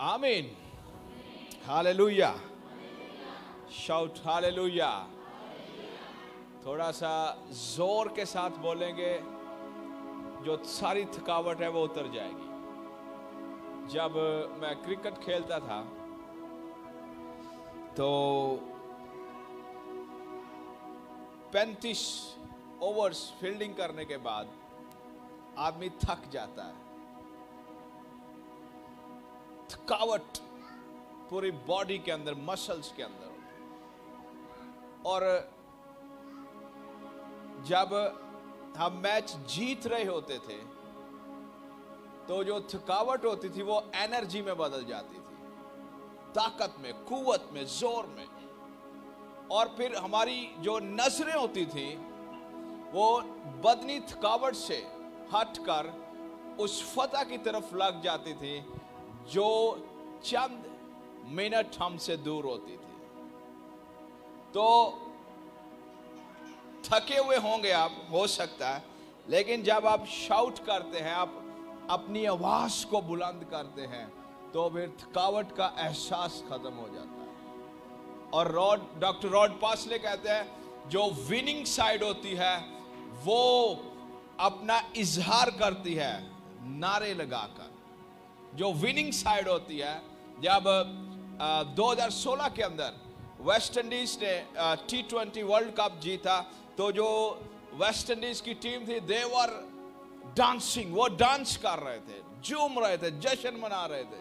आमीन। Hallelujah. Shout hallelujah. थोड़ा सा जोर के साथ बोलेंगे, जो सारी थकावट है वो उतर जाएगी। जब मैं क्रिकेट खेलता था तो 35 ओवर्स फील्डिंग करने के बाद आदमी थक जाता है। थकावट पूरी बॉडी के अंदर, मसल्स के अंदर। और जब हम मैच जीत रहे होते थे तो जो थकावट होती थी वो एनर्जी में बदल जाती थी, ताकत में, कुव्वत में, जोर में। और फिर हमारी जो नजरें होती थी वो बदनी थकावट से हटकर उस फतह की तरफ लग जाती थी जो चंद मिनट हमसे दूर होती थी। तो थके हुए होंगे आप, हो सकता है, लेकिन जब आप शाउट करते हैं, आप अपनी आवाज को बुलंद करते हैं, तो फिर थकावट का एहसास खत्म हो जाता है। और डॉक्टर रॉड पासले कहते हैं, जो विनिंग साइड होती है वो अपना इजहार करती है नारे लगाकर। जो विनिंग साइड होती है, जब 2016 के अंदर वेस्ट इंडीज ने T20 वर्ल्ड कप जीता, तो जो वेस्ट इंडीज की टीम थी, दे वर डांसिंग, वो डांस कर रहे थे, झूम रहे थे, जश्न मना रहे थे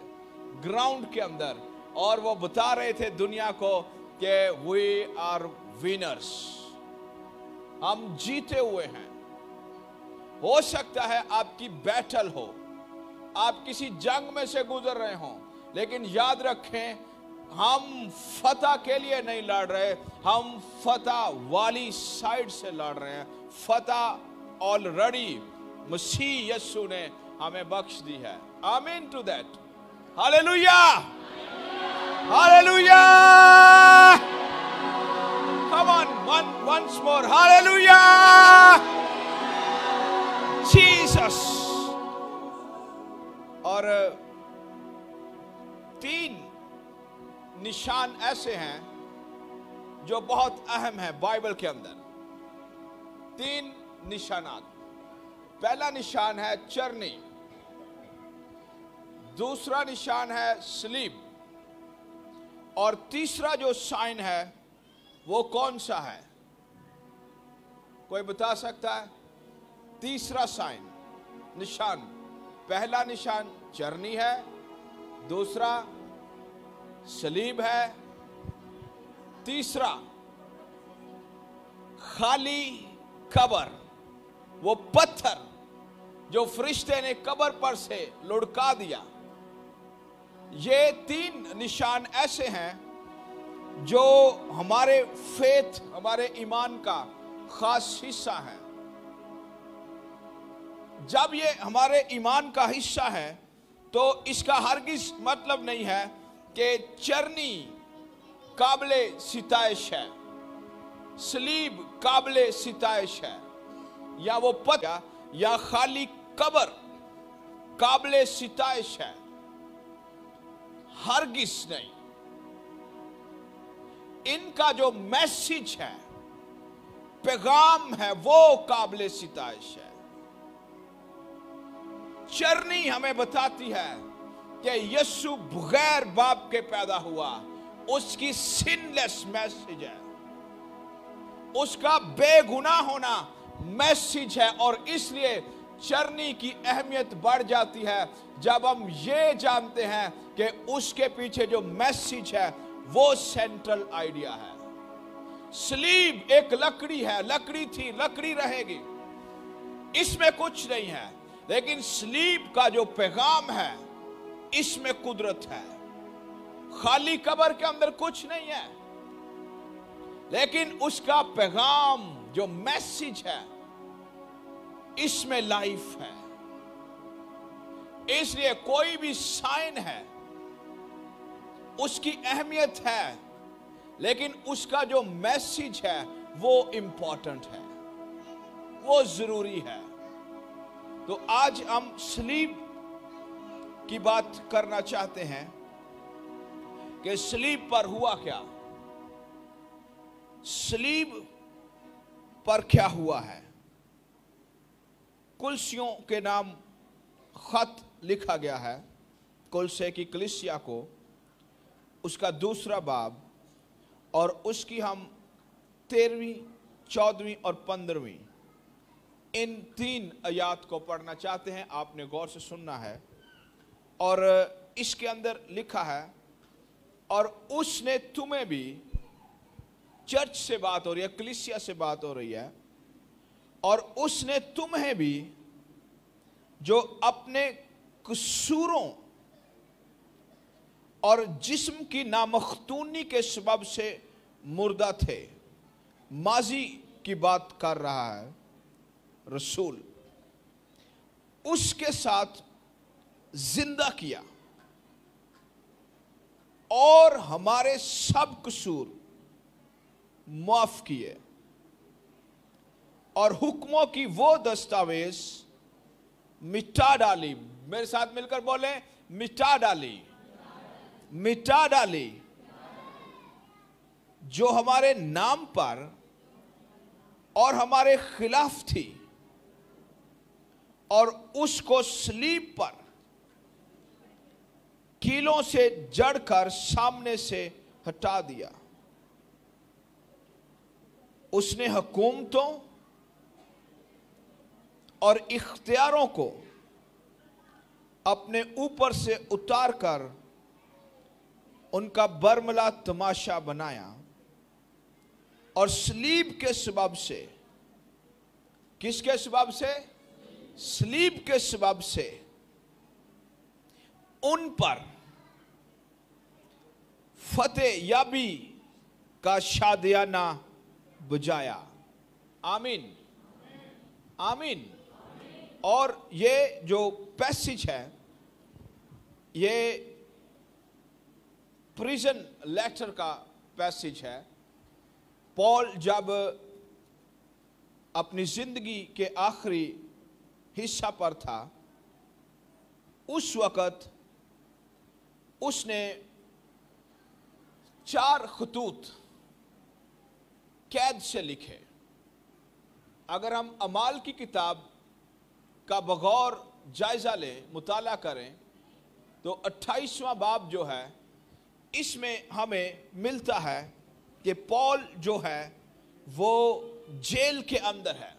ग्राउंड के अंदर। और वो बता रहे थे दुनिया को कि वी आर विनर्स, हम जीते हुए हैं। हो सकता है आपकी बैटल हो, आप किसी जंग में से गुजर रहे हो, लेकिन याद रखें, हम फतह के लिए नहीं लड़ रहे, हम फतह वाली साइड से लड़ रहे हैं। फतह ऑलरेडी मसीह यीशु ने हमें बख्श दी है। Amen to that. Hallelujah, hallelujah. Come on, once more, hallelujah. Jesus. और 3 निशान ऐसे हैं जो बहुत अहम है बाइबल के अंदर। 3 निशानात। पहला निशान है चरनी, दूसरा निशान है सलीब, और तीसरा जो साइन है वो कौन सा है? कोई बता सकता है? तीसरा साइन, निशान। पहला निशान चरनी है, दूसरा सलीब है, तीसरा खाली कब्र, वो पत्थर जो फरिश्ते ने कब्र पर से लुढ़का दिया। ये 3 निशान ऐसे हैं जो हमारे फेथ, हमारे ईमान का खास हिस्सा है। जब ये हमारे ईमान का हिस्सा है तो इसका हरगिज मतलब नहीं है कि चरनी काबिले सिताइश है, सलीब काबिले सिताइश है, या वो पत्थर या खाली कब्र काबिले सिताइश है। हरगिज नहीं। इनका जो मैसेज है, पैगाम है, वो काबिले सिताइश है। चरनी हमें बताती है कि यीशु बगैर बाप के पैदा हुआ, उसकी सिनलेस मैसेज है, उसका बेगुनाह होना मैसेज है। और इसलिए चरनी की अहमियत बढ़ जाती है जब हम ये जानते हैं कि उसके पीछे जो मैसेज है वो सेंट्रल आइडिया है। सलीब एक लकड़ी है, लकड़ी थी, लकड़ी रहेगी, इसमें कुछ नहीं है। लेकिन सलीब का जो पैगाम है, इसमें कुदरत है। खाली कब्र के अंदर कुछ नहीं है, लेकिन उसका पैगाम जो मैसेज है, इसमें लाइफ है। इसलिए कोई भी साइन है, उसकी अहमियत है, लेकिन उसका जो मैसेज है वो इंपॉर्टेंट है, वो जरूरी है। तो आज हम सलीब की बात करना चाहते हैं کہ सलीब पर हुआ क्या, सलीब पर क्या हुआ है। कुलसियों के नाम खत लिखा गया है कुलसे की कलीसिया को, उसका दूसरा बाब, और उसकी हम 13वीं 14वीं और 15वीं इन 3 आयात को पढ़ना चाहते हैं। आपने गौर से सुनना है। और इसके अंदर लिखा है, और उसने तुम्हें भी, चर्च से बात हो रही है, कलीसिया से बात हो रही है, और उसने तुम्हें भी जो अपने कसूरों और जिस्म की नामख्तूनी के सबब से मुर्दा थे, माजी की बात कर रहा है रसूल, उसके साथ जिंदा किया और हमारे सब कसूर माफ किए, और हुक्मों की वो दस्तावेज मिटा डाली। मेरे साथ मिलकर बोले, मिटा डाली, मिटा डाली, जो हमारे नाम पर और हमारे खिलाफ थी, और उसको सलीब पर कीलों से जड़कर सामने से हटा दिया। उसने हुकूमतों और इख्तियारों को अपने ऊपर से उतार कर उनका बरमला तमाशा बनाया, और सलीब के सबब से, किसके सबब से, सलीब के सबब से उन पर फतेह याबी का शादियाना बजाया। आमीन, आमीन। और ये जो पैसेज है, ये प्रिजन लेटर का पैसेज है। पॉल जब अपनी जिंदगी के आखिरी हिस्सा पर था, उस वक़्त उसने 4 खतूत कैद से लिखे। अगर हम अमाल की किताब का बगौर जायजा लें, मुताला करें, तो 28वां बाब जो है, इसमें हमें मिलता है कि पॉल जो है वो जेल के अंदर है,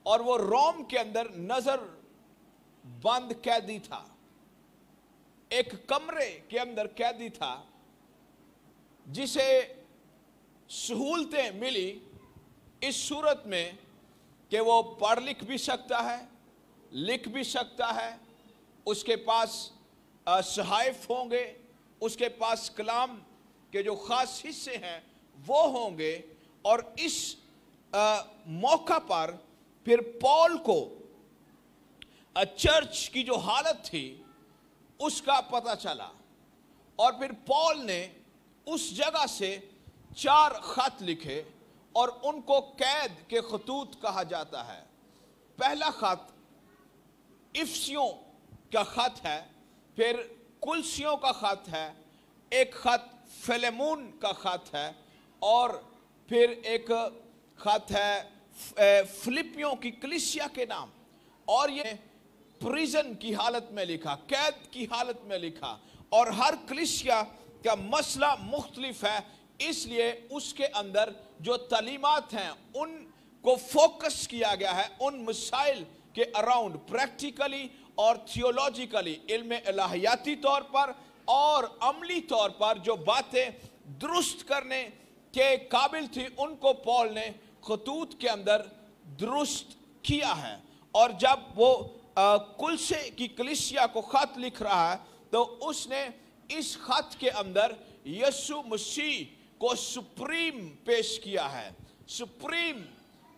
और वो रोम के अंदर नजर बंद कैदी था, एक कमरे के अंदर कैदी था, जिसे सहूलतें मिली इस सूरत में कि वो पढ़ लिख भी सकता है, लिख भी सकता है, उसके पास सहाइफ होंगे, उसके पास कलाम के जो खास हिस्से हैं वो होंगे। और इस मौका पर फिर पॉल को चर्च की जो हालत थी उसका पता चला, और फिर पॉल ने उस जगह से 4 खत लिखे, और उनको कैद के खतूत कहा जाता है। पहला खत इफसियों का खत है, फिर कुलसियों का खत है, एक खत फिलेमोन का खत है, और फिर एक खत है फिलिपियों की कलीसिया के नाम। और ये प्रिजन की हालत में लिखा, कैद की हालत में लिखा, और हर कलीसिया का मसला मुख्तलिफ है, इसलिए उसके अंदर जो तालीमात हैं उनको फोकस किया गया है उन मसाइल के अराउंड, प्रैक्टिकली और थियोलॉजिकली, इल्म इलाहियाती तौर पर और अमली तौर पर जो बातें दुरुस्त करने के काबिल थी, उनको पॉल ने खतूत के अंदर दुरुस्त किया है। और जब वो कुलसे की कलीसिया को खत लिख रहा है, तो उसने इस खत के अंदर यीशु मसीह को सुप्रीम पेश किया है, सुप्रीम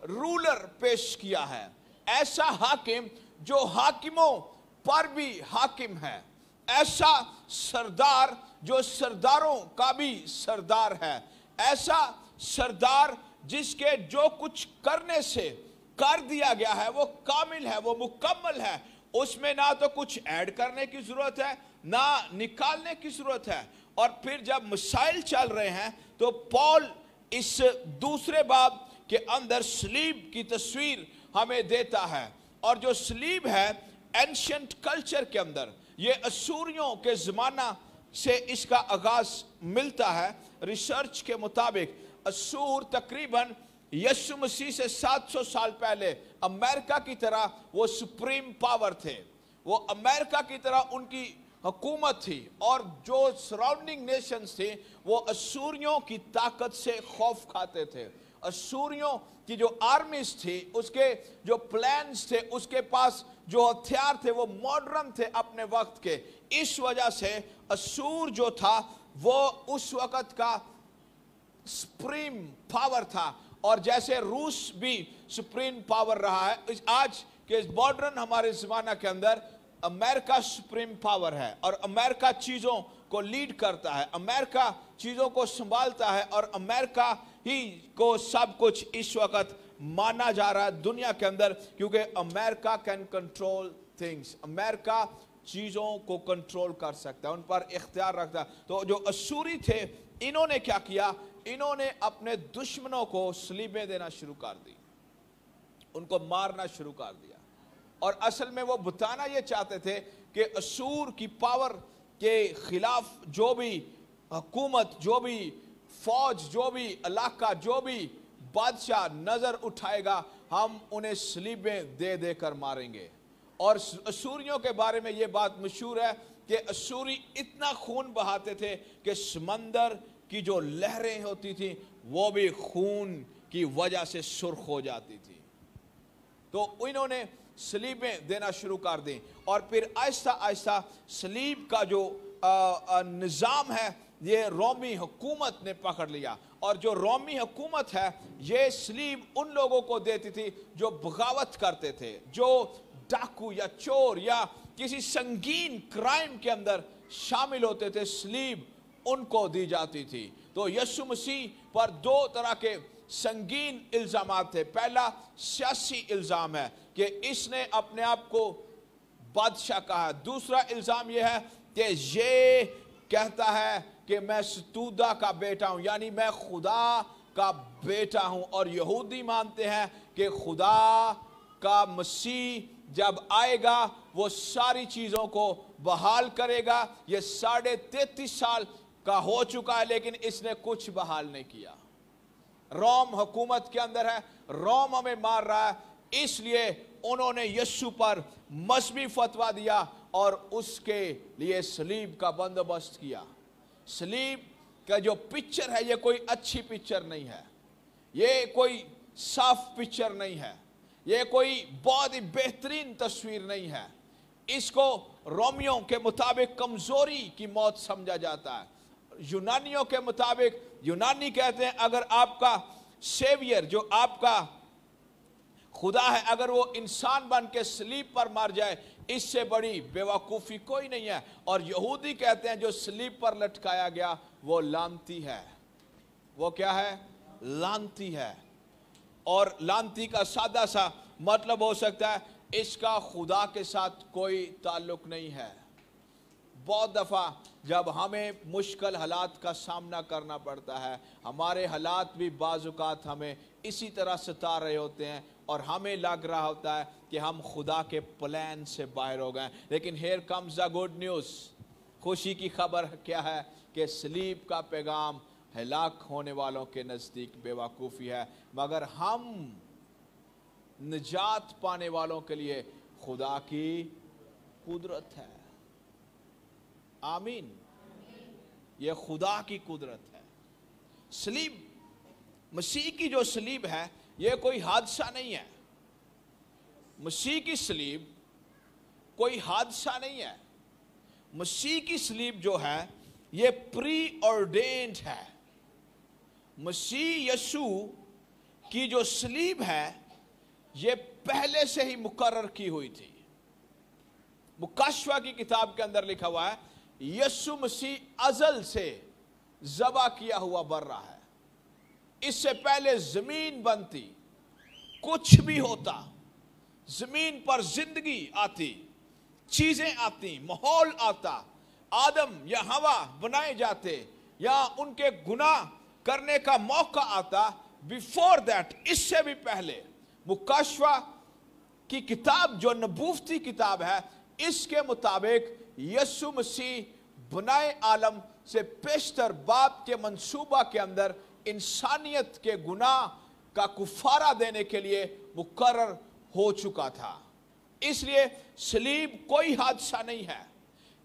रूलर पेश किया है, ऐसा हाकिम जो हाकिमों पर भी हाकिम है, ऐसा सरदार जो सरदारों का भी सरदार है, ऐसा सरदार जिसके जो कुछ करने से कर दिया गया है वो कामिल है, वो मुकम्मल है, उसमें ना तो कुछ ऐड करने की जरूरत है ना निकालने की जरूरत है। और फिर जब मिसाइल चल रहे हैं तो पॉल इस दूसरे बाब के अंदर सलीब की तस्वीर हमें देता है। और जो सलीब है एंशिएंट कल्चर के अंदर ये असूरियों के ज़माना से इसका आगाज मिलता है। रिसर्च के मुताबिक असूर तकरीबन यीशु मसीह से 700 साल पहले अमेरिका की तरह वो सुप्रीम पावर थे, वो अमेरिका की तरह उनकी हुकूमत थी। और जो सराउंडिंग नेशंस थे वो असूरियों की ताकत से खौफ खाते थे। असूरियों की जो आर्मीज थी, उसके जो प्लान्स थे, उसके पास जो हथियार थे वो मॉडर्न थे अपने वक्त के। इस वजह से असूर जो था वो उस वक्त का सुप्रीम पावर था। और जैसे रूस भी सुप्रीम पावर रहा है, आज के मॉडर्न हमारे ज़माना के अंदर अमेरिका सुप्रीम पावर है। और अमेरिका चीज़ों को लीड करता है, अमेरिका चीज़ों को संभालता है, और अमेरिका ही को सब कुछ इस वक्त माना जा रहा है दुनिया के अंदर, क्योंकि America can control things. America चीज़ों को कंट्रोल कर सकता है, उन पर इख्तियार रखता है। तो जो असूरी थे इन्होंने क्या किया, इन्होंने अपने दुश्मनों को सलीबें देना शुरू कर दी, उनको मारना शुरू कर दिया। और असल में वो बताना ये चाहते थे कि असूर की पावर के खिलाफ जो भी हुकूमत, जो भी फौज, जो भी इलाका, जो भी बादशाह नजर उठाएगा, हम उन्हें सलीबें दे देकर मारेंगे। और असूरियों के बारे में ये बात मशहूर है कि असूरी इतना खून बहाते थे कि समंदर की जो लहरें होती थी वो भी खून की वजह से सुर्ख हो जाती थी। तो इन्होंने सलीबें देना शुरू कर दी। और फिर आहिस्ता आहिस्ता सलीब का जो निज़ाम है ये रोमी हुकूमत ने पकड़ लिया। और जो रोमी हुकूमत है ये सलीब उन लोगों को देती थी जो बगावत करते थे, जो डाकू या चोर या किसी संगीन क्राइम के अंदर शामिल होते थे, सलीब उनको दी जाती थी। तो यीशु मसीह पर दो तरह के संगीन इल्जामात थे। पहला सियासी इल्जाम है कि इसने अपने आप को बादशाह कहा। दूसरा इल्जाम यह है कि ये कहता है कि मैं सतूदा का बेटा हूं, यानी मैं खुदा का बेटा हूं। और यहूदी मानते हैं कि खुदा का मसीह जब आएगा वो सारी चीज़ों को बहाल करेगा। ये 33.5 साल का हो चुका है लेकिन इसने कुछ बहाल नहीं किया। रोम हुकूमत के अंदर है, रोम हमें मार रहा है, इसलिए उन्होंने यीशु पर मजहबी फतवा दिया और उसके लिए सलीब का बंदोबस्त किया। सलीब का जो पिक्चर है ये कोई अच्छी पिक्चर नहीं है, ये कोई साफ पिक्चर नहीं है, ये कोई बहुत ही बेहतरीन तस्वीर नहीं है। इसको रोमियों के मुताबिक कमजोरी की मौत समझा जाता है। यूनानियों के मुताबिक, यूनानी कहते हैं अगर आपका सेवियर, जो आपका खुदा है, अगर वो इंसान बन के सलीब पर मर जाए इससे बड़ी बेवकूफ़ी कोई नहीं है। और यहूदी कहते हैं जो सलीब पर लटकाया गया वो लानती है। वो क्या है? लानती है। और लानती का सादा सा मतलब हो सकता है इसका खुदा के साथ कोई ताल्लुक नहीं है। बहुत दफ़ा जब हमें मुश्किल हालात का सामना करना पड़ता है, हमारे हालात भी बाज़-औक़ात हमें इसी तरह सता रहे होते हैं और हमें लग रहा होता है कि हम खुदा के प्लान से बाहर हो गए। लेकिन here comes the good news, खुशी की खबर क्या है कि सलीब का पैगाम हलाक होने वालों के नज़दीक बेवकूफ़ी है, मगर हम निजात पाने वालों के लिए खुदा की कुदरत है। आमीन। ये खुदा की कुदरत है। सलीब, मसीह की जो सलीब है ये कोई हादसा नहीं है। मसीह की सलीब कोई हादसा नहीं है। मसीह की सलीब जो है ये प्री ऑर्डेन्ड है। मसीह यीशु की जो सलीब है ये पहले से ही मुकर्रर की हुई थी। मुकाशवा की किताब के अंदर लिखा हुआ है यीशु मसीह अज़ल से ज़बा किया हुआ बर्रा है। इससे पहले ज़मीन बनती, कुछ भी होता, ज़मीन पर जिंदगी आती, चीज़ें आती, माहौल आता, आदम या हवा बनाए जाते या उनके गुनाह करने का मौका आता, बिफोर दैट, इससे भी पहले मुकाशवा की किताब जो नबूवती किताब है, इसके मुताबिक यीशु मसीह बनाए आलम से पेशतर बाप के मंसूबा के अंदर इंसानियत के गुनाह का कुफारा देने के लिए मुकर्रर हो चुका था। इसलिए सलीब कोई हादसा नहीं है।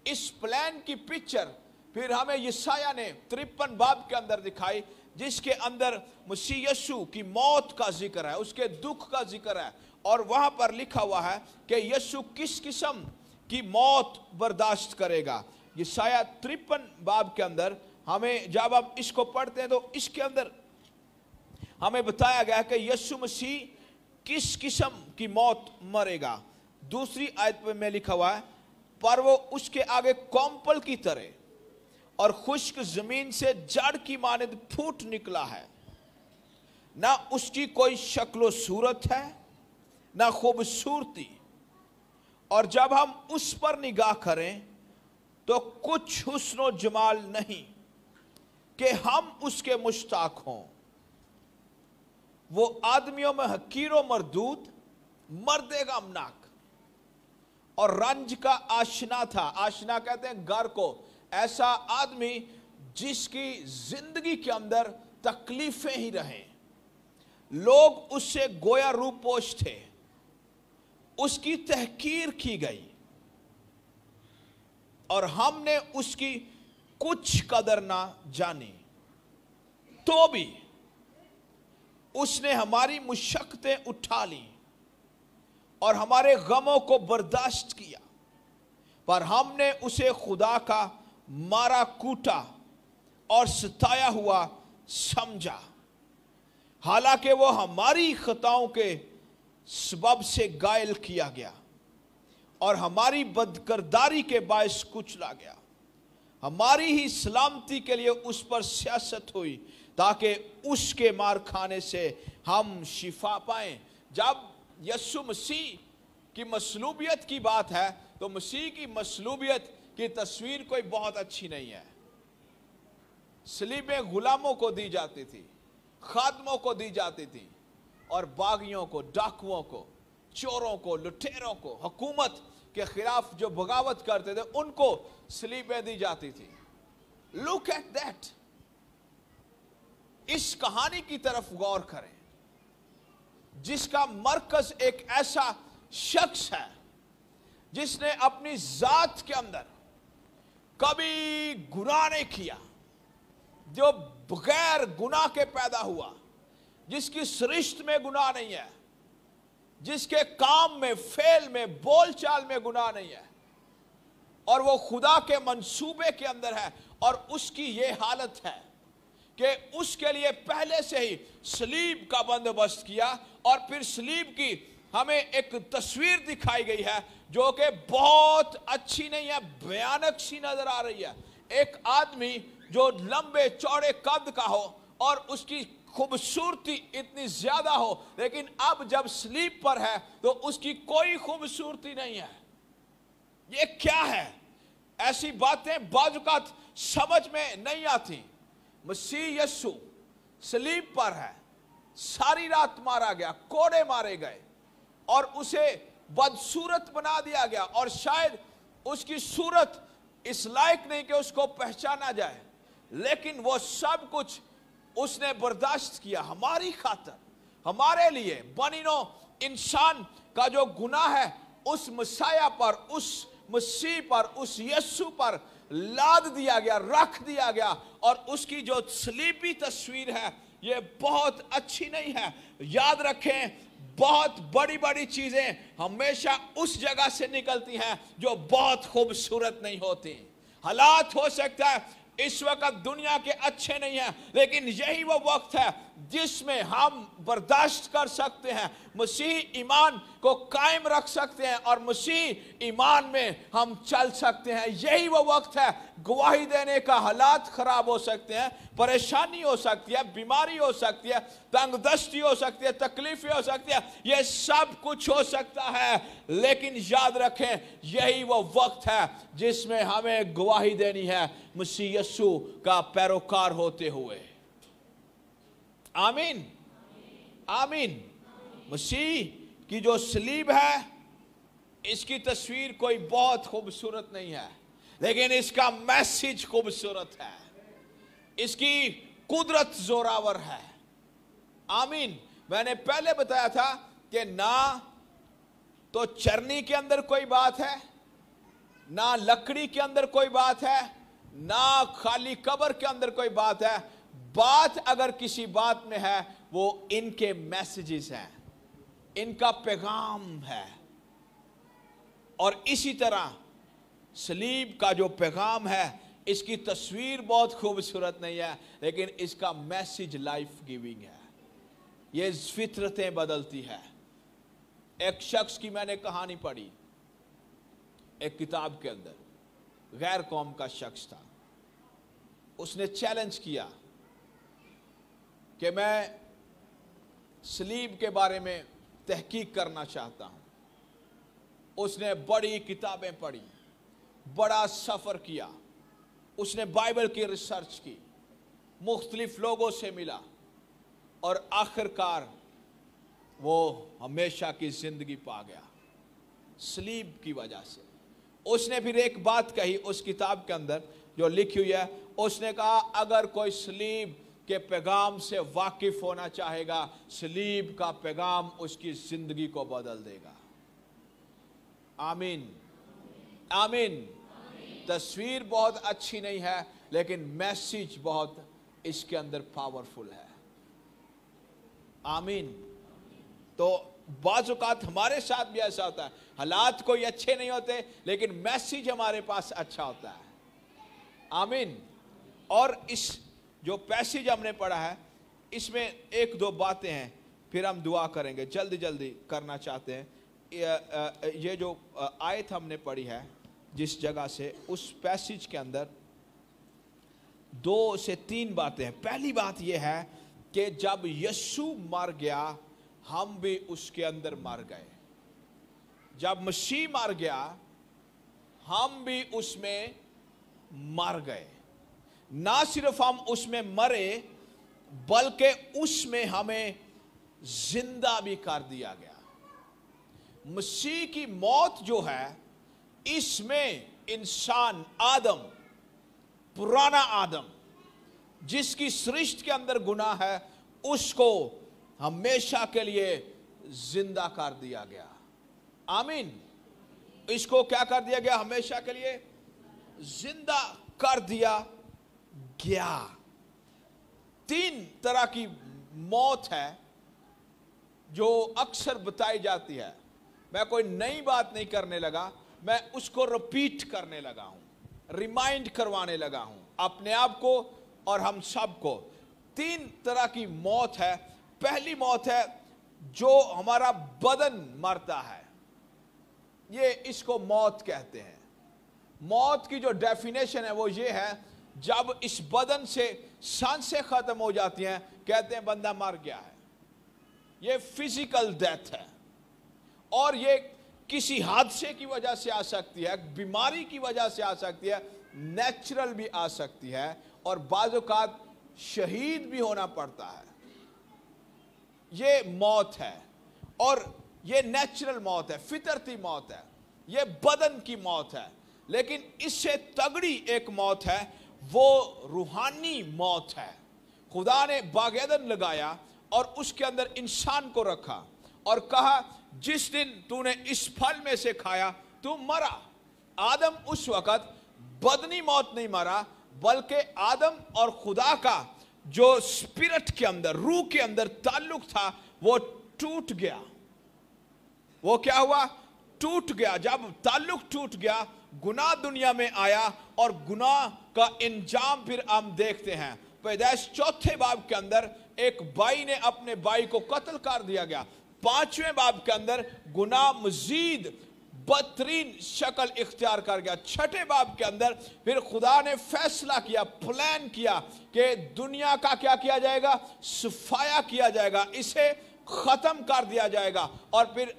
इस प्लान की पिक्चर फिर हमें यशाया ने 53 बाब के अंदर दिखाई, जिसके अंदर मसीह यीशु की मौत का जिक्र है, उसके दुख का जिक्र है, और वहां पर लिखा हुआ है कि यीशु किस किस्म की मौत बर्दाश्त करेगा। यशाया 53 बाब के अंदर हमें जब आप इसको पढ़ते हैं तो इसके अंदर हमें बताया गया कि यीशु मसीह किस किस्म की मौत मरेगा। दूसरी आयत में लिखा हुआ है, पर वो उसके आगे कॉम्पल की तरह और खुश्क जमीन से जड़ की मानद फूट निकला है, ना उसकी कोई शक्लो सूरत है ना खूबसूरती, और जब हम उस पर निगाह करें तो कुछ हुस्नो जमाल नहीं कि हम उसके मुश्ताक हों। वो आदमियों में हकीरो मरदूद, मर्दे गमनाक और रंज का आशना था। आशना कहते हैं घर को, ऐसा आदमी जिसकी जिंदगी के अंदर तकलीफें ही रहें। लोग उससे गोया रूपोश थे, उसकी तहकीर की गई और हमने उसकी कुछ कदर ना जानी, तो भी उसने हमारी मुशक्कतें उठा ली और हमारे गमों को बर्दाश्त किया, पर हमने उसे खुदा का मारा कूटा और सताया हुआ समझा। हालांकि वो हमारी खताओं के सबब से घायल किया गया और हमारी बदकिरदारी के बायस कुचला गया। हमारी ही सलामती के लिए उस पर सियासत हुई ताकि उसके मार खाने से हम शिफा पाएं। जब यीशु मसीह की मसलूबियत की बात है तो मसीह की मसलूबियत की तस्वीर कोई बहुत अच्छी नहीं है। सलीबें गुलामों को दी जाती थी, खादमों को दी जाती थी, और बागियों को, डाकुओं को, चोरों को, लुटेरों को, हुकूमत के खिलाफ जो बगावत करते थे उनको सलीबें दी जाती थी। Look at that. इस कहानी की तरफ गौर करें जिसका मरकज एक ऐसा शख्स है जिसने अपनी जात के अंदर कभी गुनाह नहीं किया, जो बगैर गुनाह के पैदा हुआ, जिसकी सृष्टि में गुनाह नहीं है, जिसके काम में, फेल में, बोलचाल में गुनाह नहीं है, और वो खुदा के मंसूबे के अंदर है। और उसकी ये हालत है कि उसके लिए पहले से ही सलीब का बंदोबस्त किया, और फिर सलीब की हमें एक तस्वीर दिखाई गई है जो कि बहुत अच्छी नहीं है, भयानक सी नजर आ रही है। एक आदमी जो लंबे चौड़े कद का हो और उसकी खूबसूरती इतनी ज्यादा हो, लेकिन अब जब सलीब पर है तो उसकी कोई खूबसूरती नहीं है। ये क्या है? ऐसी बातें बाजुकात समझ में नहीं आती। मसीह यीशु सलीब पर है, सारी रात मारा गया, कोड़े मारे गए और उसे बदसूरत बना दिया गया, और शायद उसकी सूरत इस लायक नहीं कि उसको पहचाना जाए, लेकिन वो सब कुछ उसने बर्दाश्त किया हमारी खातर, हमारे लिए। बनिनो इंसान का जो गुनाह है उस मसाया पर, उस मसीह पर, उस यीशु पर लाद दिया गया, रख दिया गया, और उसकी जो सलीबी तस्वीर है ये बहुत अच्छी नहीं है। याद रखें, बहुत बड़ी बड़ी चीजें हमेशा उस जगह से निकलती हैं जो बहुत खूबसूरत नहीं होती। हालात हो सकता है इस वक्त दुनिया के अच्छे नहीं है, लेकिन यही वो वक्त है जिसमें हम बर्दाश्त कर सकते हैं, मसीह ईमान को कायम रख सकते हैं और मसीह ईमान में हम चल सकते हैं। यही वो वक्त है, गवाही देने का हालात खराब हो सकते हैं, परेशानी हो सकती है, बीमारी हो सकती है, तंगदस्ती हो सकती है, तकलीफें हो सकती है, ये सब कुछ हो सकता है, लेकिन याद रखें यही वो वक्त है जिसमें हमें गवाही देनी है मसीह यीशु का पैरोकार होते हुए। आमीन, आमीन। मसीह की जो सलीब है, इसकी तस्वीर कोई बहुत खूबसूरत नहीं है, लेकिन इसका मैसेज खूबसूरत है, इसकी कुदरत जोरावर है। आमीन। मैंने पहले बताया था कि ना तो चरनी के अंदर कोई बात है, ना लकड़ी के अंदर कोई बात है, ना खाली कब्र के अंदर कोई बात है। बात अगर किसी बात में है, वो इनके मैसेजेस हैं, इनका पैगाम है। और इसी तरह सलीब का जो पैगाम है, इसकी तस्वीर बहुत खूबसूरत नहीं है, लेकिन इसका मैसेज लाइफ गिविंग है। ये फितरतें बदलती है। एक शख्स की मैंने कहानी पढ़ी एक किताब के अंदर, गैर कौम का शख्स था। उसने चैलेंज किया कि मैं सलीब के बारे में तहकीक करना चाहता हूं। उसने बड़ी किताबें पढ़ी, बड़ा सफ़र किया, उसने बाइबल की रिसर्च की, मुख्तलिफ लोगों से मिला और आखिरकार वो हमेशा की ज़िंदगी पा गया सलीब की वजह से। उसने फिर एक बात कही उस किताब के अंदर जो लिखी हुई है, उसने कहा अगर कोई सलीब के पैगाम से वाकिफ होना चाहेगा, सलीब का पैगाम उसकी ज़िंदगी को बदल देगा। आमीन, आमीन। तस्वीर बहुत अच्छी नहीं है, लेकिन मैसेज बहुत इसके अंदर पावरफुल है। आमीन। तो बाज़ औक़ात हमारे साथ भी ऐसा होता है, हालात कोई अच्छे नहीं होते, लेकिन मैसेज हमारे पास अच्छा होता है। आमीन। और इस जो पैसेज हमने पढ़ा है, इसमें एक दो बातें हैं, फिर हम दुआ करेंगे, जल्दी जल्दी करना चाहते हैं। ये जो आयत हमने पढ़ी है जिस जगह से, उस पैसेज के अंदर 2 से 3 बातें हैं। पहली बात यह है कि जब यीशु मर गया, हम भी उसके अंदर मर गए। जब मसीह मर गया, हम भी उसमें मर गए। ना सिर्फ हम उसमें मरे, बल्कि उसमें हमें जिंदा भी कर दिया गया। मसीह की मौत जो है, इसमें इंसान आदम, पुराना आदम, जिसकी सृष्टि के अंदर गुनाह है, उसको हमेशा के लिए जिंदा कर दिया गया। आमीन। इसको क्या कर दिया गया? हमेशा के लिए जिंदा कर दिया गया। 3 तरह की मौत है जो अक्सर बताई जाती है। मैं कोई नई बात नहीं करने लगा, मैं उसको रिपीट करने लगा हूं, रिमाइंड करवाने लगा हूं अपने आप को और हम सब को। 3 तरह की मौत है। पहली मौत है जो हमारा बदन मरता है, ये इसको मौत कहते हैं। मौत की जो डेफिनेशन है वो ये है, जब इस बदन से सांसें खत्म हो जाती हैं, कहते हैं बंदा मर गया है। ये फिजिकल डेथ है, और ये किसी हादसे की वजह से आ सकती है, बीमारी की वजह से आ सकती है, नेचुरल भी आ सकती है, और बाज़ औक़ात शहीद भी होना पड़ता है। ये मौत है, और ये नेचुरल मौत है, फितरती मौत है, ये बदन की मौत है। लेकिन इससे तगड़ी एक मौत है, वो रूहानी मौत है। खुदा ने बागेदन लगाया और उसके अंदर इंसान को रखा और कहा, जिस दिन तूने इस फल में से खाया तू मरा। आदम उस वक़्त बदनी मौत नहीं मरा, बल्कि आदम और खुदा का जो स्पिरिट के अंदर, रूह के अंदर ताल्लुक था, वो टूट गया। वो क्या हुआ? टूट गया। जब ताल्लुक टूट गया, गुनाह दुनिया में आया, और गुनाह का इंजाम फिर हम देखते हैं पैदाइश 4 बाब के अंदर एक भाई ने अपने भाई को कत्ल कर दिया गया। 5वें बाब के अंदर गुनाह मजीद बदतरीन शक्ल इख्तियार कर गया। 6ठे बाब के अंदर फिर खुदा ने फैसला किया, प्लान किया कि दुनिया का क्या किया जाएगा, सफाया किया जाएगा, इसे खत्म कर दिया जाएगा। और फिर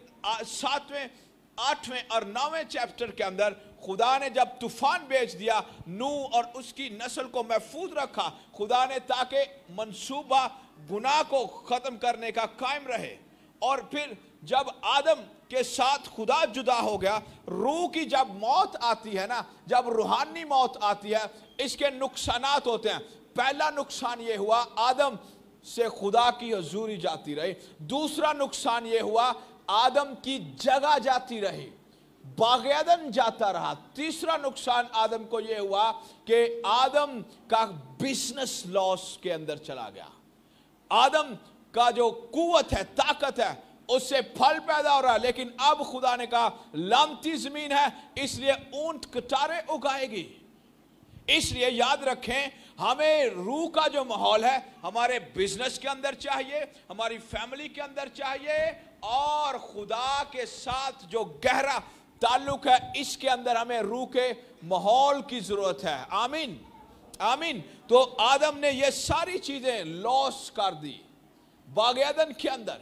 7वें, 8वें और 9वें चैप्टर के अंदर खुदा ने जब तूफान भेज दिया, नूह और उसकी नस्ल को महफूज रखा खुदा ने, ताकि मंसूबा गुनाह को खत्म करने का कायम रहे। और फिर जब आदम के साथ खुदा जुदा हो गया, रूह की जब मौत आती है ना, जब रूहानी मौत आती है, इसके नुकसानात होते हैं। पहला नुकसान ये हुआ, आदम से खुदा की हजूरी जाती रही। दूसरा नुकसान ये हुआ, आदम की जगह जाती रही, बागेदन जाता रहा। तीसरा नुकसान आदम को यह हुआ कि आदम का बिजनेस लॉस के अंदर चला गया। आदम का जो कुव्वत है, ताकत है, उससे फल पैदा हो रहा है, लेकिन अब खुदा ने कहा लामती जमीन है, इसलिए ऊंट कटारे उगाएगी। इसलिए याद रखें, हमें रूह का जो माहौल है हमारे बिजनेस के अंदर चाहिए, हमारी फैमिली के अंदर चाहिए, और खुदा के साथ जो गहरा ताल्लुक है इसके अंदर हमें रूह के माहौल की जरूरत है। आमीन, आमीन। तो आदम ने ये सारी चीजें लॉस कर दी बागेदन के अंदर,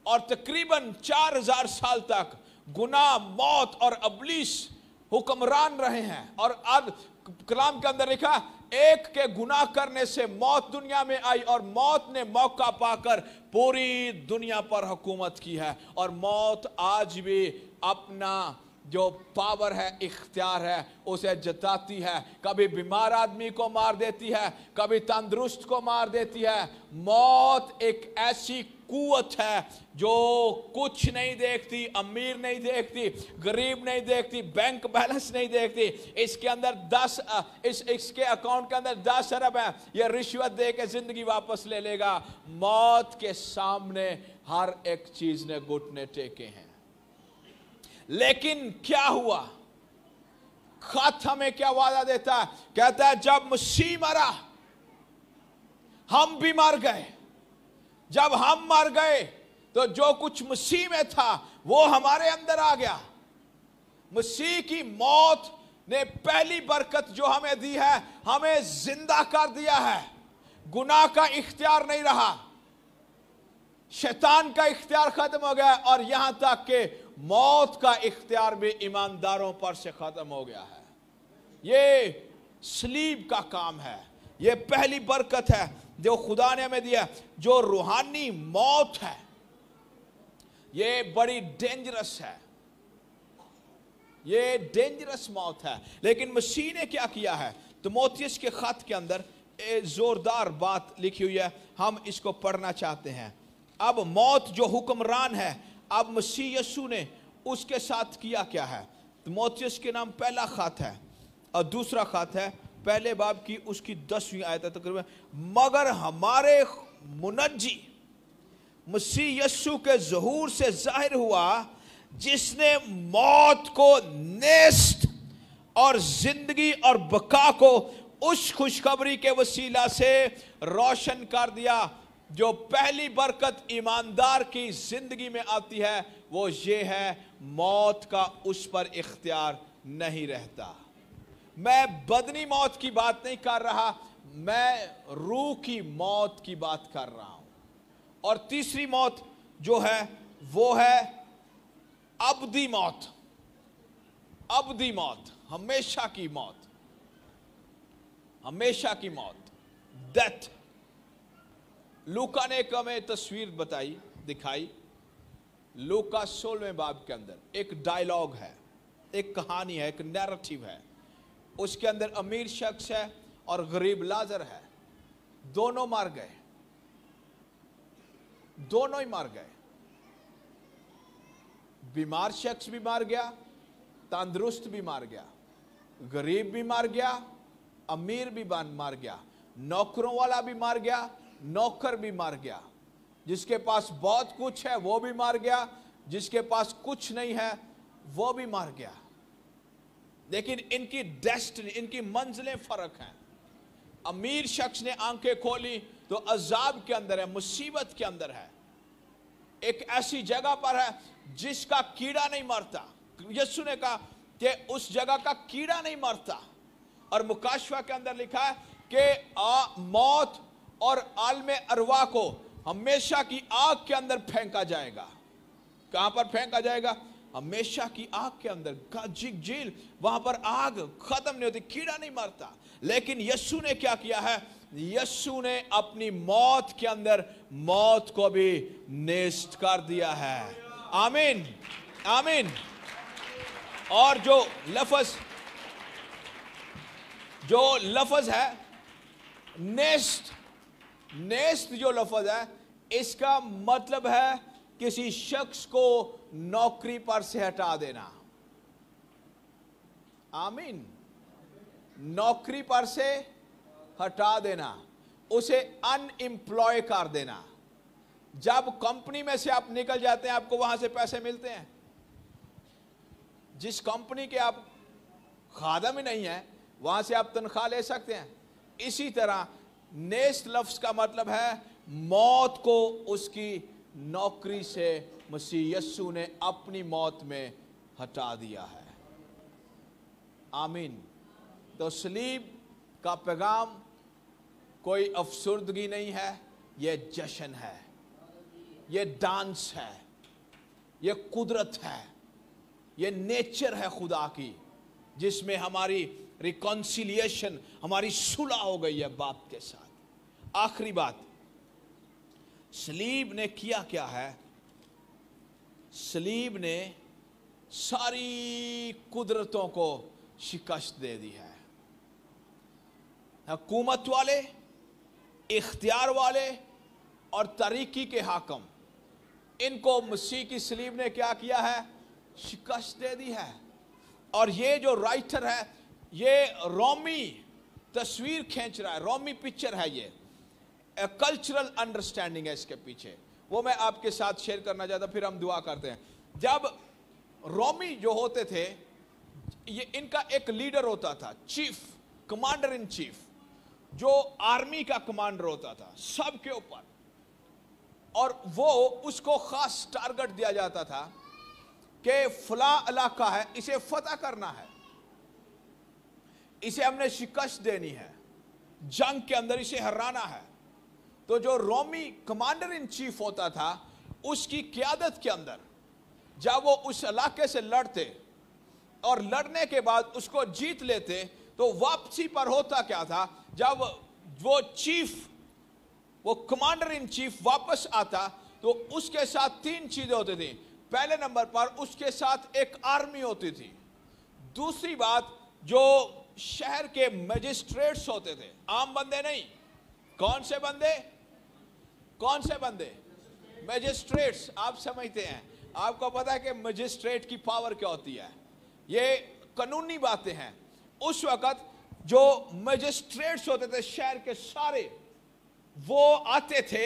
और तकरीबन 4000 साल तक गुनाह, मौत और अबलीस हुक्मरान रहे हैं। और अब कलाम के अंदर लिखा, एक के गुनाह करने से मौत दुनिया में आई, और मौत ने मौका पाकर पूरी दुनिया पर हुकूमत की है। और मौत आज भी अपना जो पावर है, इख्तियार है, उसे जताती है। कभी बीमार आदमी को मार देती है, कभी तंदुरुस्त को मार देती है। मौत एक ऐसी कुव्वत है जो कुछ नहीं देखती, अमीर नहीं देखती, गरीब नहीं देखती, बैंक बैलेंस नहीं देखती। इसके अंदर 10 इसके अकाउंट के अंदर 10 अरब है, ये रिश्वत दे के जिंदगी वापस ले लेगा। मौत के सामने हर एक चीज ने घुटने टेके हैं। लेकिन क्या हुआ? खत हमें क्या वादा देता है? कहता है जब मसीह मरा हम भी मर गए। जब हम मर गए तो जो कुछ मसीह में था वो हमारे अंदर आ गया। मसीह की मौत ने पहली बरकत जो हमें दी है, हमें जिंदा कर दिया है। गुनाह का इख्तियार नहीं रहा, शैतान का इख्तियार खत्म हो गया, और यहां तक कि मौत का इख्तियार भी ईमानदारों पर से खत्म हो गया है। ये सलीब का काम है, ये पहली बरकत है जो खुदा ने हमें दिया। जो रूहानी मौत है ये बड़ी डेंजरस है, ये डेंजरस मौत है। लेकिन मसीह ने क्या किया है? तिमोथियस के खत के अंदर जोरदार बात लिखी हुई है, हम इसको पढ़ना चाहते हैं। अब मौत जो हुक्मरान है, अब मसीह यीशु ने उसके साथ किया क्या है? तिमोथियस के नाम पहला खत है, और दूसरा खत है पहले बाब की उसकी 10वीं आयत तकरीबन। मगर हमारे मुनज्जी मसीह यीशु के ज़हूर से जाहिर हुआ, जिसने मौत को नेस्त और जिंदगी और बका को उस खुशखबरी के वसीला से रोशन कर दिया। जो पहली बरकत ईमानदार की जिंदगी में आती है वो ये है, मौत का उस पर इख्तियार नहीं रहता। मैं बदनी मौत की बात नहीं कर रहा, मैं रूह की मौत की बात कर रहा हूं। और तीसरी मौत जो है वो है अबदी मौत। अबदी मौत, हमेशा की मौत, हमेशा की मौत, डेथ। लूका ने एक हमें तस्वीर बताई, दिखाई। लूका 16वें बाब के अंदर एक डायलॉग है, एक कहानी है, एक नैरेटिव है। उसके अंदर अमीर शख्स है और गरीब लाजर है। दोनों मर गए, दोनों ही मर गए। बीमार शख्स भी मर गया, तंदुरुस्त भी मर गया, गरीब भी मर गया, अमीर भी मर गया, नौकरों वाला भी मर गया, नौकर भी मर गया। जिसके पास बहुत कुछ है वो भी मर गया, जिसके पास कुछ नहीं है वो भी मर गया। लेकिन इनकी डेस्टिनी, इनकी मंजिलें फर्क हैं। अमीर शख्स ने आंखें खोली तो अजाब के अंदर है, मुसीबत के अंदर है, एक ऐसी जगह पर है जिसका कीड़ा नहीं मरता। यीशु ने कहा कि उस जगह का कीड़ा नहीं मरता। और मुकाशवा के अंदर लिखा है कि मौत और आलमे अरवा को हमेशा की आग के अंदर फेंका जाएगा। कहां पर फेंका जाएगा? हमेशा की आग के अंदर, झील, वहां पर आग खत्म नहीं होती, कीड़ा नहीं मरता। लेकिन यीशु ने क्या किया है? यीशु ने अपनी मौत के अंदर मौत को भी नेस्त कर दिया है। आमीन, आमीन। और जो लफ्ज है नेस्त, नेस्त जो लफ्ज है, इसका मतलब है किसी शख्स को नौकरी पर से हटा देना। आमीन। नौकरी पर से हटा देना, उसे अनएम्प्लॉय कर देना। जब कंपनी में से आप निकल जाते हैं, आपको वहां से पैसे मिलते हैं। जिस कंपनी के आप खादम ही नहीं है, वहां से आप तनख्वाह ले सकते हैं। इसी तरह नेस्त लफ्ज का मतलब है मौत को उसकी नौकरी से मसीह यीशु ने अपनी मौत में हटा दिया है। आमीन। तो सलीब का पैगाम कोई अफसुर्दगी नहीं है, यह जश्न है, यह डांस है, यह कुदरत है, यह नेचर है खुदा की, जिसमें हमारी रिकॉन्सिलिएशन, हमारी सुलह हो गई है बाप के साथ। आखिरी बात, सलीब ने किया क्या है? सलीब ने सारी कुदरतों को शिकस्त दे दी है। हुकूमत वाले, इख्तियार वाले और तरीकी के हाकम, इनको मसीह की सलीब ने क्या किया है? शिकस्त दे दी है। और ये जो राइटर है, ये रोमी तस्वीर खींच रहा है, रोमी पिक्चर है, ये कल्चरल अंडरस्टैंडिंग है इसके पीछे, वो मैं आपके साथ शेयर करना चाहता, फिर हम दुआ करते हैं। जब रोमी जो होते थे, ये इनका एक लीडर होता था, चीफ, कमांडर इन चीफ, जो आर्मी का कमांडर होता था सबके ऊपर, और वो उसको खास टारगेट दिया जाता था कि फला इलाका है, इसे फतह करना है, इसे हमने शिकस्त देनी है, जंग के अंदर इसे हराना है। तो जो रोमी कमांडर इन चीफ होता था, उसकी क़यादत के अंदर जब वो उस इलाके से लड़ते और लड़ने के बाद उसको जीत लेते, तो वापसी पर होता क्या था? जब वो चीफ, वो कमांडर इन चीफ वापस आता, तो उसके साथ तीन चीजें होती थी। पहले नंबर पर उसके साथ एक आर्मी होती थी। दूसरी बात, जो शहर के मजिस्ट्रेट्स होते थे, आम बंदे नहीं। कौन से बंदे? कौन से बंदे? मजिस्ट्रेट्स। आप समझते हैं, आपको पता है कि मजिस्ट्रेट की पावर क्या होती है, ये कानूनी बातें हैं। उस वक्त जो मजिस्ट्रेट्स होते थे शहर के सारे, वो आते थे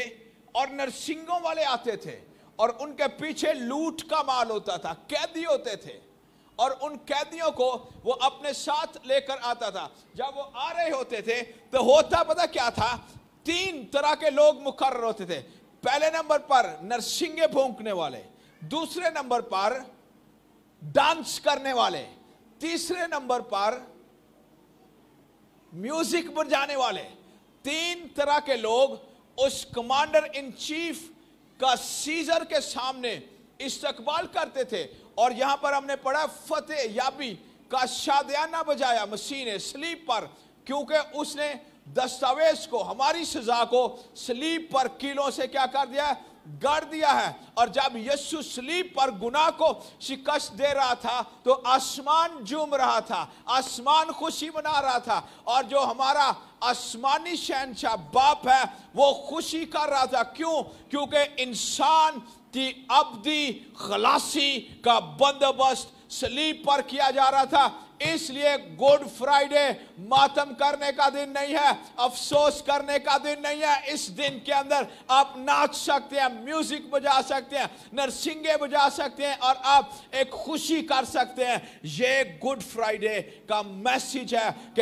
और नरसिंगों वाले आते थे, और उनके पीछे लूट का माल होता था, कैदी होते थे, और उन कैदियों को वो अपने साथ लेकर आता था। जब वो आ रहे होते थे तो होता पता क्या था? तीन तरह के लोग मुकर्रर होते थे। पहले नंबर पर नरसिंगे भोंकने वाले, दूसरे नंबर पर डांस करने वाले, तीसरे नंबर पर म्यूजिक बजाने वाले। तीन तरह के लोग उस कमांडर इन चीफ का सीजर के सामने इस्तकबाल करते थे। और यहां पर हमने पढ़ा, फतेह याबी का शादियाना बजाया मसीह ने सलीब पर, क्योंकि उसने दस्तावेज को, हमारी सजा को सलीब पर कीलों से क्या कर दिया? गढ़ दिया है। और जब यीशु सलीब पर गुनाह को शिकस्त दे रहा था, तो आसमान झूम रहा था, आसमान खुशी मना रहा था, और जो हमारा आसमानी शहंशाह बाप है, वो खुशी कर रहा था। क्यों? क्योंकि इंसान की अब्दी खलासी का बंदोबस्त सलीब पर किया जा रहा था। इसलिए गुड फ्राइडे मातम करने का दिन नहीं है, अफसोस करने का दिन नहीं है। इस दिन के अंदर आप नाच सकते हैं, म्यूजिक बजा सकते हैं, नरसिंगे बजा सकते हैं, और आप एक खुशी कर सकते हैं। ये गुड फ्राइडे का मैसेज है कि